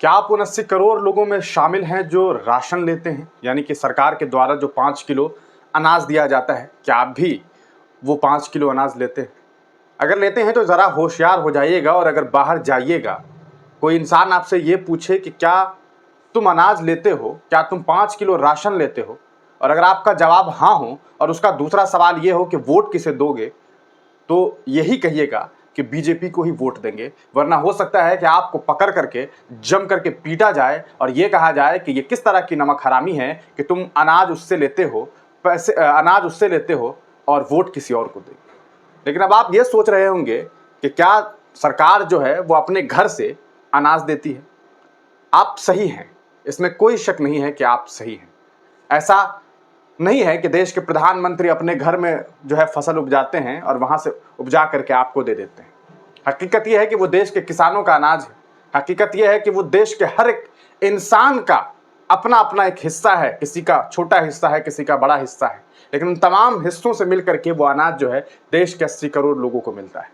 क्या आप उन 80 करोड़ लोगों में शामिल हैं जो राशन लेते हैं, यानी कि सरकार के द्वारा जो 5 किलो अनाज दिया जाता है, क्या आप भी वो 5 किलो अनाज लेते हैं? अगर लेते हैं तो ज़रा होशियार हो जाइएगा, और अगर बाहर जाइएगा, कोई इंसान आपसे ये पूछे कि क्या तुम अनाज लेते हो, क्या तुम 5 किलो राशन लेते हो, और अगर आपका जवाब हाँ हो और उसका दूसरा सवाल ये हो कि वोट किसे दोगे, तो यही कहिएगा कि बीजेपी को ही वोट देंगे। वरना हो सकता है कि आपको पकड़ करके जम करके पीटा जाए और ये कहा जाए कि ये किस तरह की नमक हरामी है कि तुम अनाज उससे लेते हो, अनाज उससे लेते हो और वोट किसी और को देंगे। लेकिन अब आप ये सोच रहे होंगे कि क्या सरकार जो है वो अपने घर से अनाज देती है। आप सही हैं, इसमें कोई शक नहीं है कि आप सही हैं। ऐसा नहीं है कि देश के प्रधानमंत्री अपने घर में जो है फसल उपजाते हैं और वहां से उपजा करके आपको दे देते हैं। हकीकत यह है कि वो देश के किसानों का अनाज है। हकीकत यह है कि वो देश के हर एक इंसान का अपना अपना एक हिस्सा है। किसी का छोटा हिस्सा है, किसी का बड़ा हिस्सा है, लेकिन उन तमाम हिस्सों से मिलकर के वो अनाज जो है देश के 80 करोड़ लोगों को मिलता है।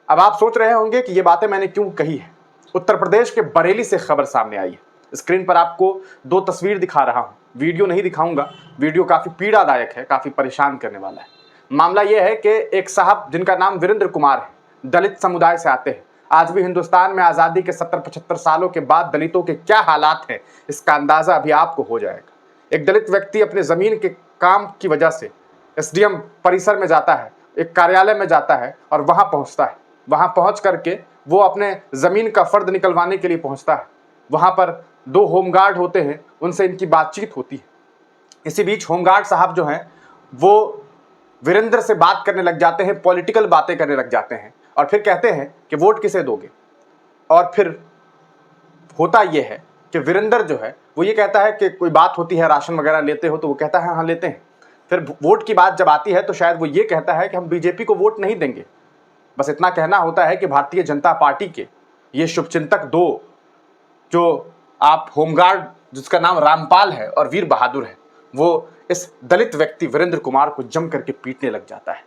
अब आप सोच रहे होंगे कि ये बातें मैंने क्यों कही है। उत्तर प्रदेश के बरेली से खबर सामने आई है। स्क्रीन पर आपको 2 तस्वीर दिखा रहा हूं, वीडियो नहीं दिखाऊंगा। वीडियो काफी पीड़ादायक है, काफी परेशान करने वाला है। मामला यह है कि एक साहब जिनका नाम वीरेंद्र कुमार है, दलित समुदाय से आते हैं। आज भी हिंदुस्तान में आजादी के 70-75 सालों के बाद दलितों के क्या हालात हैं, इसका अंदाजा अभी आपको हो जाएगा। एक दलित व्यक्ति अपने जमीन के काम की वजह से एसडीएम परिसर में जाता है, एक कार्यालय में जाता है और वहां पहुंचता है। वहां पहुंच करके वो अपने जमीन का फर्द निकलवाने के लिए पहुंचता है। वहां पर 2 होमगार्ड होते हैं, उनसे इनकी बातचीत होती है। इसी बीच होमगार्ड साहब जो हैं वो वीरेंद्र से बात करने लग जाते हैं, पॉलिटिकल बातें करने लग जाते हैं और फिर कहते हैं कि वोट किसे दोगे। और फिर होता यह है कि वीरेंद्र जो है वो ये कहता है कि कोई बात होती है, राशन वगैरह लेते हो, तो वो कहता है हाँ लेते हैं। फिर वोट की बात जब आती है तो शायद वो ये कहता है कि हम बीजेपी को वोट नहीं देंगे। बस इतना कहना होता है कि भारतीय जनता पार्टी के ये शुभचिंतक 2 जो आप होमगार्ड, जिसका नाम रामपाल है और वीर बहादुर है, वो इस दलित व्यक्ति वीरेंद्र कुमार को जम करके पीटने लग जाता है।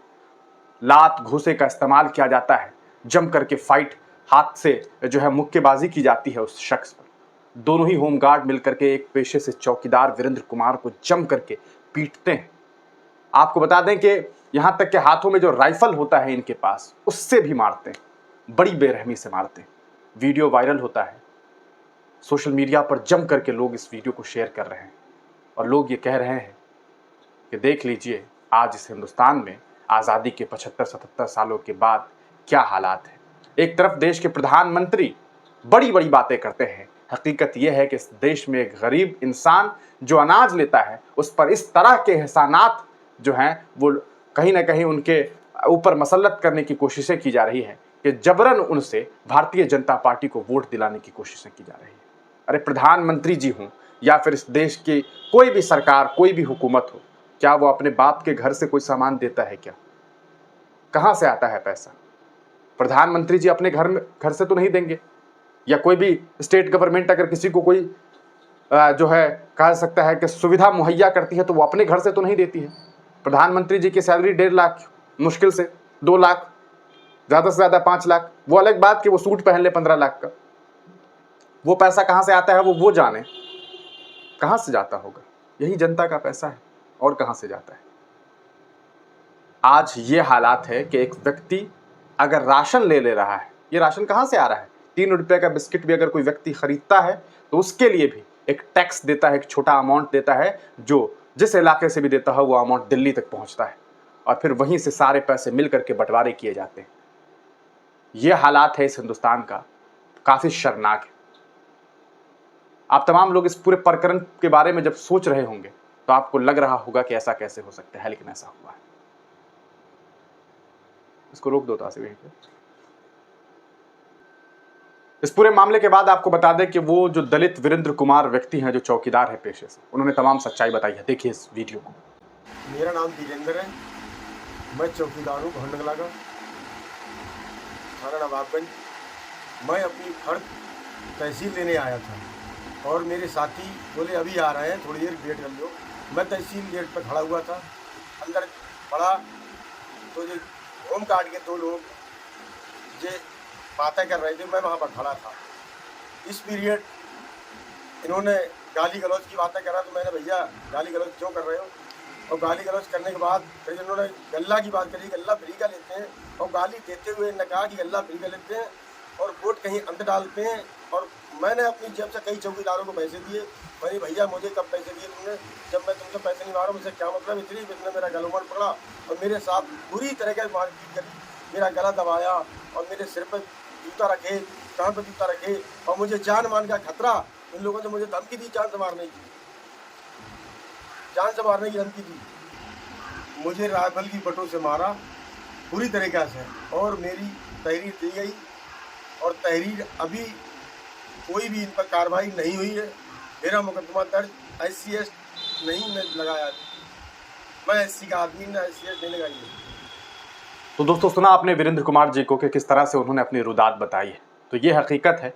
लात घूंसे का इस्तेमाल किया जाता है, जम करके फाइट, हाथ से जो है मुक्केबाजी की जाती है उस शख्स पर। दोनों ही होमगार्ड मिलकर के एक पेशे से चौकीदार वीरेंद्र कुमार को जम करके पीटते हैं। आपको बता दें कि यहां तक के हाथों में जो राइफल होता है इनके पास, उससे भी मारते हैं, बड़ी बेरहमी से मारते हैं। वीडियो वायरल होता है, सोशल मीडिया पर जम करके लोग इस वीडियो को शेयर कर रहे हैं और लोग ये कह रहे हैं कि देख लीजिए आज इस हिंदुस्तान में आज़ादी के 75-77 सालों के बाद क्या हालात हैं। एक तरफ देश के प्रधानमंत्री बड़ी बड़ी बातें करते हैं, हकीकत यह है कि इस देश में एक गरीब इंसान जो अनाज लेता है उस पर इस तरह के एहसानात जो हैं वो कहीं ना कहीं उनके ऊपर मसल्लत करने की कोशिशें की जा रही है कि जबरन उनसे भारतीय जनता पार्टी को वोट दिलाने की कोशिशें की जा रही है। अरे प्रधानमंत्री जी हों या फिर इस देश की कोई भी सरकार, कोई भी हुकूमत हो, क्या वो अपने बाप के घर से कोई सामान देता है क्या? कहां से आता है पैसा? प्रधानमंत्री जी अपने घर से तो नहीं देंगे। या कोई भी स्टेट गवर्नमेंट अगर किसी को कोई जो है कह सकता है कि सुविधा मुहैया करती है तो वो अपने घर से तो नहीं देती है। प्रधानमंत्री जी की सैलरी 1.5 लाख, मुश्किल से 2 लाख, ज्यादा से ज्यादा 5 लाख। वो अलग बात कि वो सूट पहन ले 15 लाख का। वो पैसा कहां से आता है वो जाने, कहां से जाता होगा। यही जनता का पैसा है, और कहां से जाता है। आज ये हालात है कि एक व्यक्ति अगर राशन ले रहा है, ये राशन कहां से आ रहा है? 3 रुपए का बिस्किट भी अगर कोई व्यक्ति खरीदता है तो उसके लिए भी एक टैक्स देता है, एक छोटा अमाउंट देता है, जो जिस इलाके से भी देता है वो अमाउंट दिल्ली तक पहुंचता है और फिर वहीं से सारे पैसे मिल करके बंटवारे किए जाते हैं। ये हालात है इस हिंदुस्तान का, काफी शर्मनाक है। आप तमाम लोग इस पूरे प्रकरण के बारे में जब सोच रहे होंगे तो आपको लग रहा होगा कि ऐसा कैसे हो सकता है, लेकिन ऐसा हुआ है। इसको रोक दो तासे वहीं पे। इस पूरे मामले के बाद आपको बता दें कि वो जो दलित वीरेंद्र कुमार व्यक्ति हैं, जो चौकीदार है पेशे से, उन्होंने तमाम सच्चाई बताई है। देखिए इस वीडियो को। मेरा नाम वीरेंद्र है, मैं चौकीदार हूँ भंडगला का, थाना नवाबगंज। मैं अपनी फर्द तहसील लेने आया था और मेरे साथी बोले अभी आ रहे हैं, थोड़ी देर वेट कर लो। मैं तहसील गेट पर खड़ा हुआ था, अंदर पड़ा तो जो होम गार्ड के 2 लोग जो बातें कर रहे थे, मैं वहाँ पर खड़ा था। इस पीरियड इन्होंने गाली गलौज की बातें करा, तो मैंने भैया गाली गलौज क्यों कर रहे हो, और गाली गलौज करने के बाद फिर इन्होंने गल्ला की बात करी, गल्ला फ्री का लेते हैं, और गाली देते हुए इन्होंने कहा कि गल्ला फ्री का लेते हैं और वोट कहीं अंदर डालते हैं। और मैंने अपनी जेब से कई चौकीदारों को पैसे दिए, मैंने भैया मुझे कब पैसे दिए तुमने, जब मैं तुमसे पैसे नहीं मारा मुझसे क्या मतलब, इसने मेरा गलवान पकड़ा और मेरे साथ बुरी तरह का मारपीट करी, मेरा गला दबाया और मेरे सिर पर जूता रखे, कान पर जूता रखे, और मुझे जान मान का खतरा, इन लोगों ने मुझे धमकी दी जान से मारने की, जान से मारने की धमकी दी। मुझे राइफल की बटों से मारा पूरी तरीक़ा से, और मेरी तहरीर दी गई, और तहरीर अभी कोई भी इन पर कार्रवाई नहीं हुई है। मेरा मुकदमा दर्ज SC नहीं लगाया, मैं SC का आदमी ना SC नहीं लगाई है। तो दोस्तों सुना आपने वीरेंद्र कुमार जी को कि किस तरह से उन्होंने अपनी रुदात बताई है। तो ये हकीकत है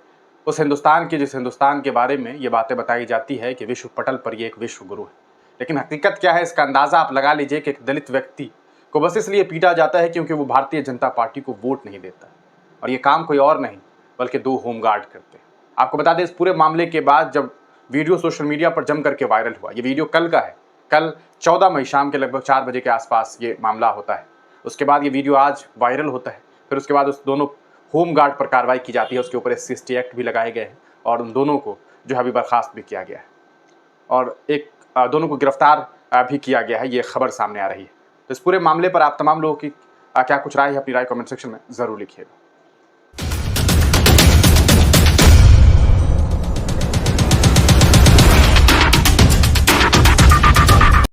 उस हिंदुस्तान की जिस हिंदुस्तान के बारे में ये बातें बताई जाती है कि विश्व पटल पर ये एक विश्व गुरु है। लेकिन हकीकत क्या है इसका अंदाज़ा आप लगा लीजिए कि एक दलित व्यक्ति को बस इसलिए पीटा जाता है क्योंकि वो भारतीय जनता पार्टी को वोट नहीं देता, और ये काम कोई और नहीं बल्कि 2 होमगार्ड करते हैं। आपको बता दें इस पूरे मामले के बाद जब वीडियो सोशल मीडिया पर जम करके वायरल हुआ, ये वीडियो कल का है, कल 14 मई शाम के लगभग 4 बजे के आसपास ये मामला होता है। उसके बाद ये वीडियो आज वायरल होता है, फिर उसके बाद उस दोनों होमगार्ड पर कार्रवाई की जाती है, उसके ऊपर SC एक्ट भी लगाए गए हैं और उन दोनों को जो है अभी बर्खास्त भी किया गया है और एक दोनों को गिरफ्तार भी किया गया है। ये खबर सामने आ रही है। तो इस पूरे मामले पर आप तमाम लोगों की क्या कुछ राय है, अपनी राय कमेंट सेक्शन में ज़रूर लिखिएगा।